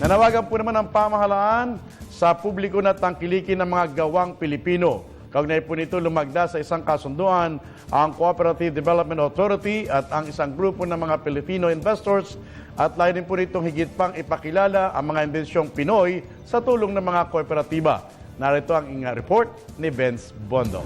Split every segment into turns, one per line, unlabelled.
Nanawagan po naman ang pamahalaan sa publiko na tangkilikin ng mga gawang Pilipino. Kaugnay po nito, lumagda sa isang kasunduan ang Cooperative Development Authority at ang isang grupo ng mga Filipino investors at layunin po nitong higit pang ipakilala ang mga imbensyong Pinoy sa tulong ng mga kooperatiba. Narito ang report ni Vince Bondo.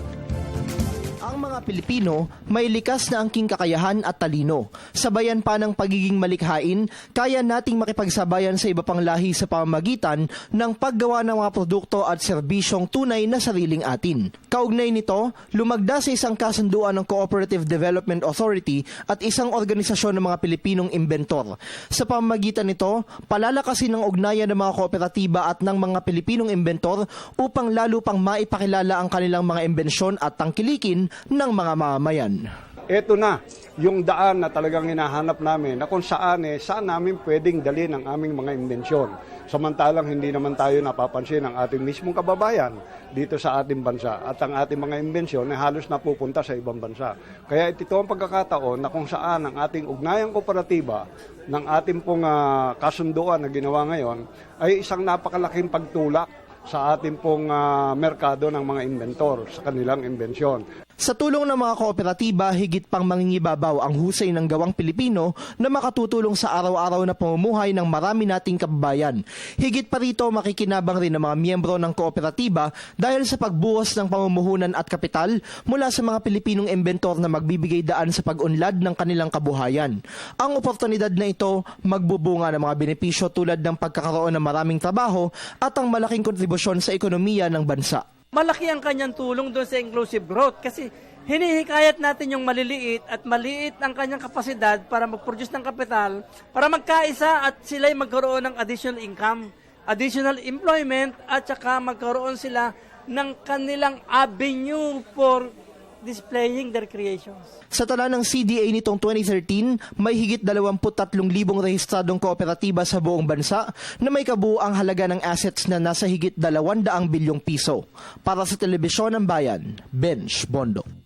Ang mga Pilipino may likas na angking kakayahan at talino. Sabayan pa ng pagiging malikhain, kaya nating makipagsabayan sa iba pang lahi sa pamamagitan ng paggawa ng mga produkto at serbisyong tunay na sariling atin. Kaugnay nito, lumagda sa isang kasunduan ng Cooperative Development Authority at isang organisasyon ng mga Pilipinong imbentor. Sa pamamagitan nito, palalakasin ang ugnayan ng mga kooperatiba at ng mga Pilipinong imbentor upang lalo pang maipakilala ang kanilang mga imbensyon at tangkilikin ng mga mamamayan.
Ito na yung daan na talagang hinahanap namin na kung saan namin pwedeng dalhin ang aming mga imbensyon. Samantalang hindi naman tayo napapansin ng ating mismong kababayan dito sa ating bansa at ang ating mga imbensyon ay halos napupunta sa ibang bansa. Kaya ito ang pagkakataon na kung saan ang ating ugnayang kooperatiba ng ating pong kasunduan na ginawa ngayon ay isang napakalaking pagtulak sa ating pong merkado ng mga inventor sa kanilang imbensyon.
Sa tulong ng mga kooperatiba, higit pang mangingibabaw ang husay ng gawang Pilipino na makatutulong sa araw-araw na pamumuhay ng marami nating kababayan. Higit pa rito, makikinabang rin ng mga miyembro ng kooperatiba dahil sa pagbuhos ng pamumuhunan at kapital mula sa mga Pilipinong inventor na magbibigay daan sa pag-unlad ng kanilang kabuhayan. Ang oportunidad na ito magbubunga ng mga benepisyo tulad ng pagkakaroon ng maraming trabaho at ang malaking kontribusyon sa ekonomiya ng bansa.
Malaki ang kanyang tulong doon sa inclusive growth kasi hinihikayat natin yung maliliit at maliit ang kanyang kapasidad para mag-produce ng kapital, para magkaisa at sila'y magkaroon ng additional income, additional employment at saka magkaroon sila ng kanilang avenue for displaying their creations.
Sa tala ng CDA nitong 2013, may higit 23,000 rehistradong kooperatiba sa buong bansa na may kabuuang halaga ng assets na nasa higit 200 bilyong piso. Para sa Telebisyon ng Bayan, Benj Bondo.